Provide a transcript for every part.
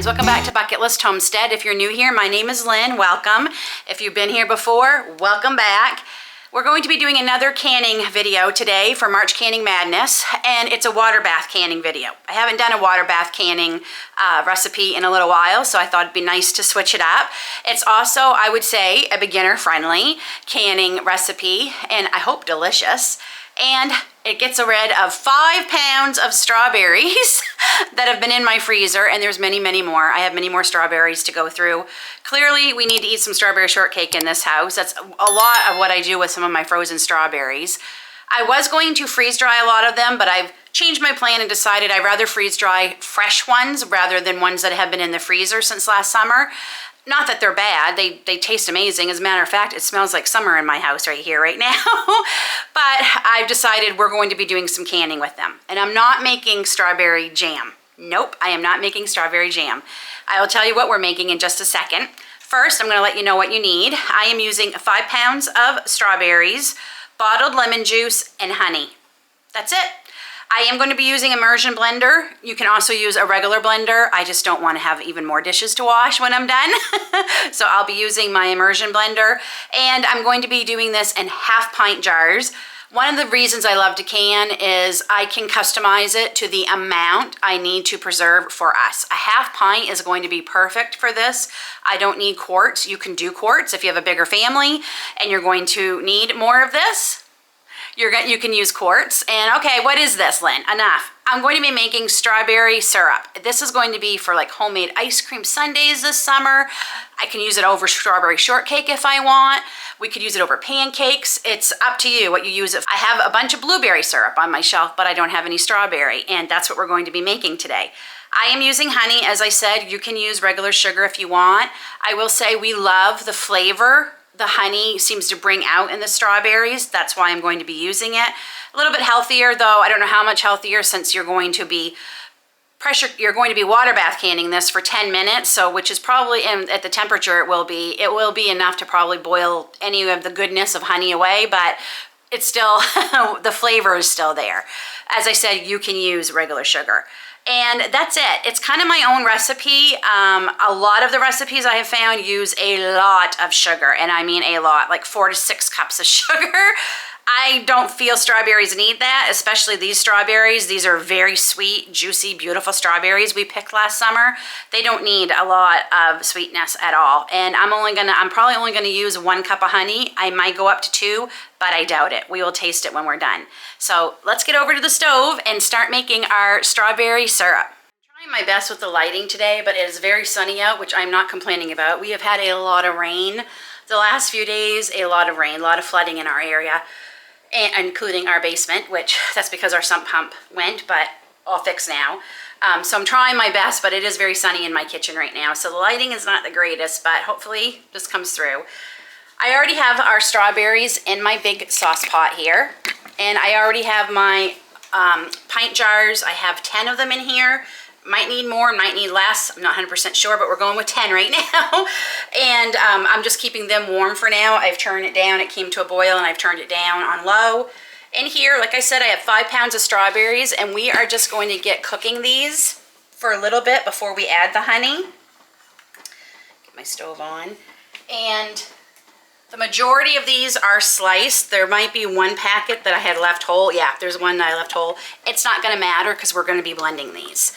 friends, welcome back to Bucket List Homestead. If you're new here, my name is Lynn, welcome. If you've been here before, welcome back. We're going to be doing another canning video today for March Canning Madness, and it's a water bath canning video. I haven't done a water bath canning recipe in a little while, so I thought it'd be nice to switch it up. It's also, I would say, a beginner-friendly canning recipe, and I hope delicious. And it gets rid of 5 pounds of strawberries that have been in my freezer, and there's many, many more. I have many more strawberries to go through. Clearly, we need to eat some strawberry shortcake in this house. That's a lot of what I do with some of my frozen strawberries. I was going to freeze dry a lot of them, but I've changed my plan and decided I'd rather freeze dry fresh ones rather than ones that have been in the freezer since last summer. Not that they're bad, they taste amazing. As a matter of fact, it smells like summer in my house right here, right now. But I've decided we're going to be doing some canning with them. And I'm not making strawberry jam. Nope, I am not making strawberry jam. I will tell you what we're making in just a second. First, I'm gonna let you know what you need. I am using 5 pounds of strawberries, bottled lemon juice, and honey. That's it. I am going to be using immersion blender. You can also use a regular blender. I just don't want to have even more dishes to wash when I'm done. So I'll be using my immersion blender, and I'm going to be doing this in 1/2 pint jars. One of the reasons I love to can is I can customize it to the amount I need to preserve for us. A 1/2 pint is going to be perfect for this. I don't need quarts. You can do quarts if you have a bigger family and you're going to need more of this. You can use quarts. And okay, what is this, Lynn? Enough. I'm going to be making strawberry syrup. This is going to be for like homemade ice cream sundaes this summer. I can use it over strawberry shortcake if I want. We could use it over pancakes. It's up to you what you use it for. I have a bunch of blueberry syrup on my shelf, but I don't have any strawberry, and that's what we're going to be making today. I am using honey, as I said. You can use regular sugar if you want. I will say we love the flavor the honey seems to bring out in the strawberries. That's why I'm going to be using it. A little bit healthier though. I don't know how much healthier, since you're going to be water bath canning this for 10 minutes, so which is probably at the temperature it will be enough to probably boil any of the goodness of honey away, but it's still, the flavor is still there. As I said, you can use regular sugar. And that's it. It's kind of my own recipe. A lot of the recipes I have found use a lot of sugar, and I mean a lot, like 4 to 6 cups of sugar. I don't feel strawberries need that, especially these strawberries. These are very sweet, juicy, beautiful strawberries we picked last summer. They don't need a lot of sweetness at all. And I'm probably only gonna use 1 cup of honey. I might go up to 2, but I doubt it. We will taste it when we're done. So let's get over to the stove and start making our strawberry syrup. I'm trying my best with the lighting today, but it is very sunny out, which I'm not complaining about. We have had a lot of rain the last few days, a lot of rain, a lot of flooding in our area, and including our basement, which that's because our sump pump went, but all fixed now. So I'm trying my best, but it is very sunny in my kitchen right now. So the lighting is not the greatest, but hopefully this comes through. I already have our strawberries in my big sauce pot here, and I already have my pint jars. I have 10 of them in here. Might need more, might need less. I'm not 100% sure, but we're going with 10 right now. And I'm just keeping them warm for now. I've turned it down. It came to a boil and I've turned it down on low. In here, like I said, I have 5 pounds of strawberries, and we are just going to get cooking these for a little bit before we add the honey. Get my stove on. And the majority of these are sliced. There might be 1 packet that I had left whole. Yeah, there's one that I left whole. It's not gonna matter because we're gonna be blending these.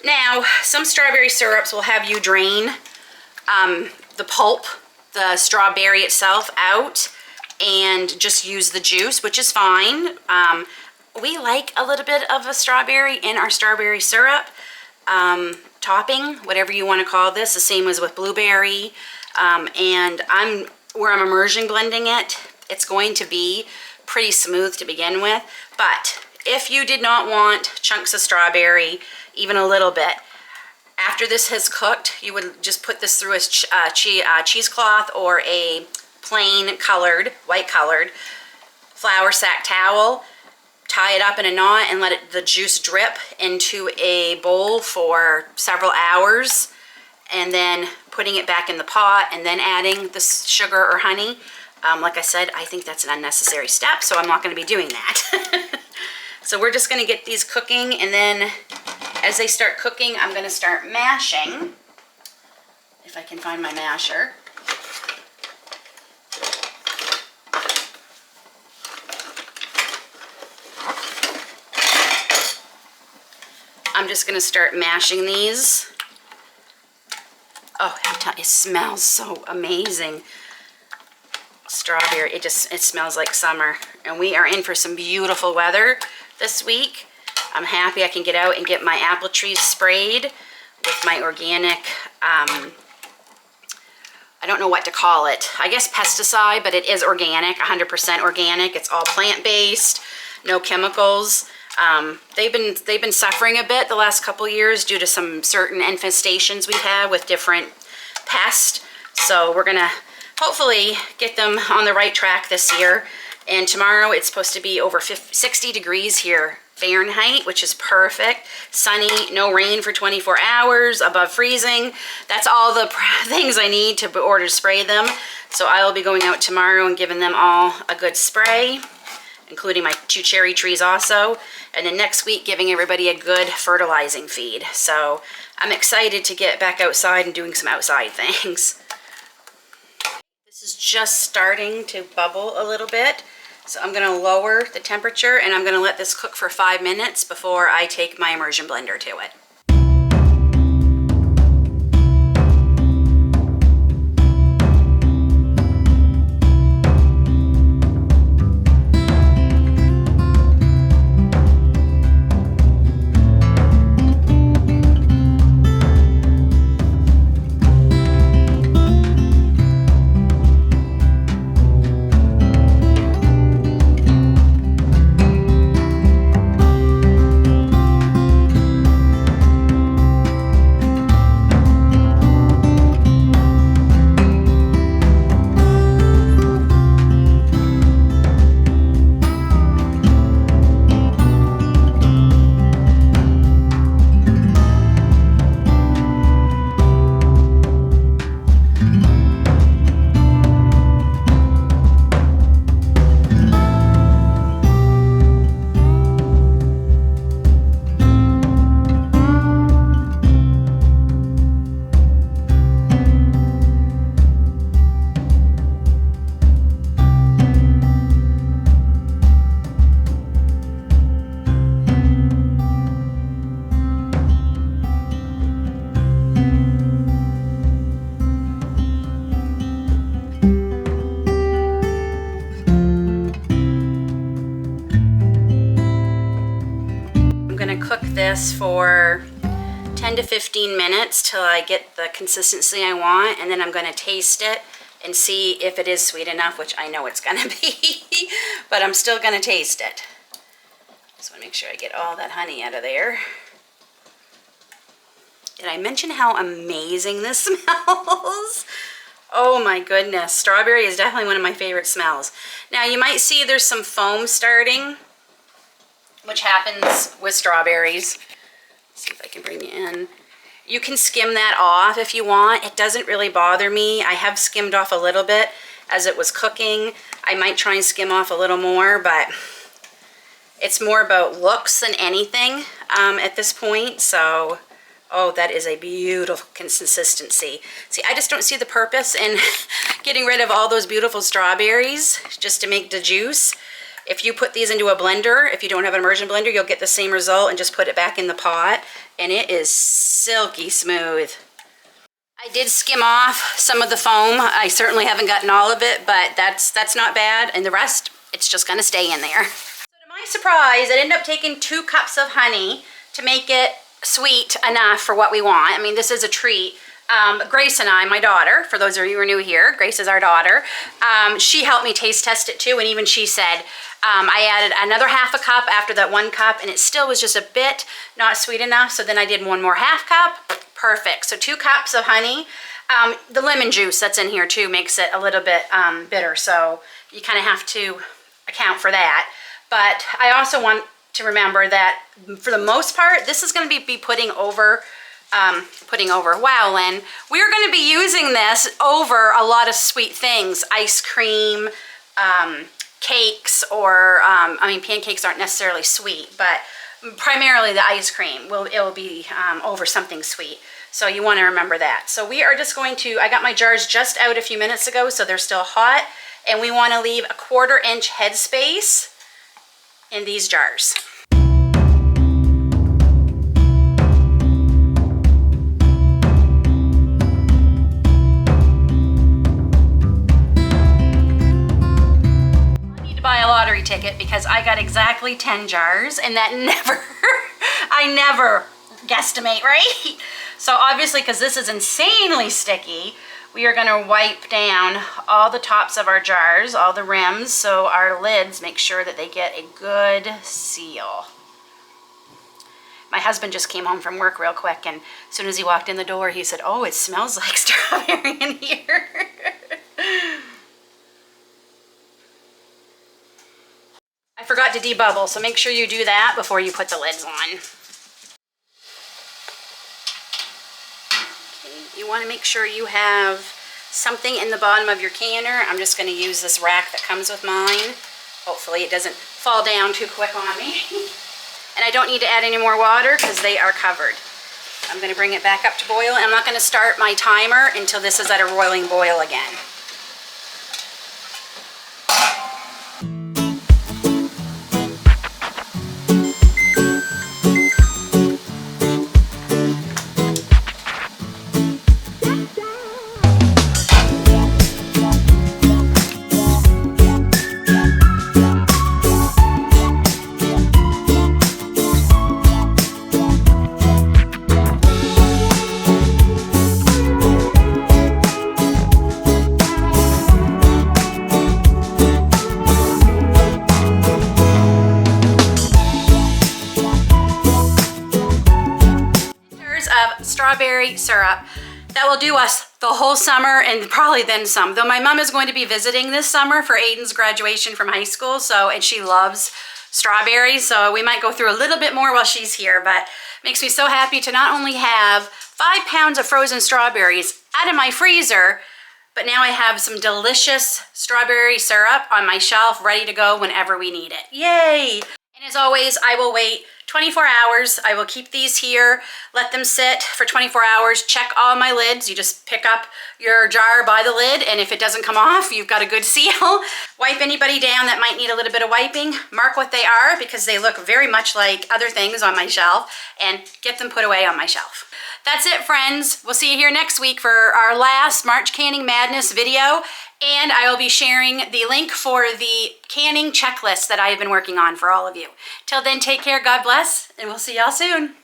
Now, some strawberry syrups will have you drain the pulp, the strawberry itself out, and just use the juice, which is fine. We like a little bit of a strawberry in our strawberry syrup topping, whatever you want to call this, the same as with blueberry. And where I'm immersion blending it, it's going to be pretty smooth to begin with. But if you did not want chunks of strawberry, even a little bit, after this has cooked, you would just put this through a cheesecloth or a plain colored, white colored flour sack towel, tie it up in a knot and let the juice drip into a bowl for several hours, and then putting it back in the pot and then adding the sugar or honey. Like I said, I think that's an unnecessary step, so I'm not going to be doing that. So we're just going to get these cooking, and then As they start cooking, I'm gonna start mashing, if I can find my masher. I'm just gonna start mashing these. Oh, it smells so amazing. Strawberry, it smells like summer. And we are in for some beautiful weather this week. I'm happy I can get out and get my apple trees sprayed with my organic, I don't know what to call it. I guess pesticide, but it is organic, 100% organic. It's all plant-based, no chemicals. They've been suffering a bit the last couple years due to some certain infestations we've had with different pests. So we're gonna hopefully get them on the right track this year. And tomorrow it's supposed to be over 60 degrees here Fahrenheit, which is perfect. Sunny, no rain for 24 hours, above freezing. That's all the things I need to order to spray them. So I will be going out tomorrow and giving them all a good spray, including my 2 cherry trees also. And then next week, giving everybody a good fertilizing feed. So I'm excited to get back outside and doing some outside things. This is just starting to bubble a little bit. So I'm gonna lower the temperature and I'm gonna let this cook for 5 minutes before I take my immersion blender to it. This for 10 to 15 minutes till I get the consistency I want, and then I'm going to taste it and see if it is sweet enough, which I know it's going to be, but I'm still going to taste it. Just want to make sure I get all that honey out of there. Did I mention how amazing this smells? Oh my goodness, strawberry is definitely one of my favorite smells. Now you might see there's some foam starting, which happens with strawberries. Let's see if I can bring you in. You can skim that off if you want. It doesn't really bother me. I have skimmed off a little bit as it was cooking. I might try and skim off a little more, but it's more about looks than anything at this point. So, oh, that is a beautiful consistency. See, I just don't see the purpose in getting rid of all those beautiful strawberries just to make the juice. If you put these into a blender, if you don't have an immersion blender, you'll get the same result and just put it back in the pot. And it is silky smooth. I did skim off some of the foam. I certainly haven't gotten all of it, but that's not bad. And the rest, it's just gonna stay in there. So to my surprise, I ended up taking 2 cups of honey to make it sweet enough for what we want. I mean, this is a treat. Grace and I, my daughter, for those of you who are new here, Grace is our daughter, she helped me taste test it too, and even she said, I added another half a cup after that 1 cup, and it still was just a bit not sweet enough, so then I did 1 more half cup. Perfect. So 2 cups of honey. The lemon juice that's in here too makes it a little bit bitter, so you kind of have to account for that. But I also want to remember that for the most part, this is going to be putting over, wow, Lynn, we're going to be using this over a lot of sweet things, ice cream, cakes, or, I mean, pancakes aren't necessarily sweet, but primarily the ice cream, it will be over something sweet. So you want to remember that. So we are just going to, I got my jars just out a few minutes ago, so they're still hot. And we want to leave a 1/4 inch headspace in these jars. I need to buy a lottery ticket because I got exactly 10 jars, and that never, I never guesstimate, right? So obviously, because this is insanely sticky, we are going to wipe down all the tops of our jars, all the rims, so our lids make sure that they get a good seal. My husband just came home from work real quick, and as soon as he walked in the door, he said, "Oh, it smells like strawberry in here." I forgot to debubble, so make sure you do that before you put the lids on. You want to make sure you have something in the bottom of your canner. I'm just going to use this rack that comes with mine. Hopefully it doesn't fall down too quick on me. And I don't need to add any more water because they are covered. I'm going to bring it back up to boil, and I'm not going to start my timer until this is at a roiling boil again. Strawberry syrup that will do us the whole summer and probably then some. Though my mom is going to be visiting this summer for Aiden's graduation from high school, and she loves strawberries, so we might go through a little bit more while she's here, but it makes me so happy to not only have 5 pounds of frozen strawberries out of my freezer, but now I have some delicious strawberry syrup on my shelf ready to go whenever we need it. Yay! And as always, I will wait 24 hours. I will keep these here, let them sit for 24 hours, check all my lids. You just pick up your jar by the lid, and if it doesn't come off, you've got a good seal. Wipe anybody down that might need a little bit of wiping. Mark what they are because they look very much like other things on my shelf, and get them put away on my shelf. That's it, friends. We'll see you here next week for our last March Canning Madness video. And I will be sharing the link for the canning checklist that I have been working on for all of you. Till then, take care, God bless, and we'll see y'all soon.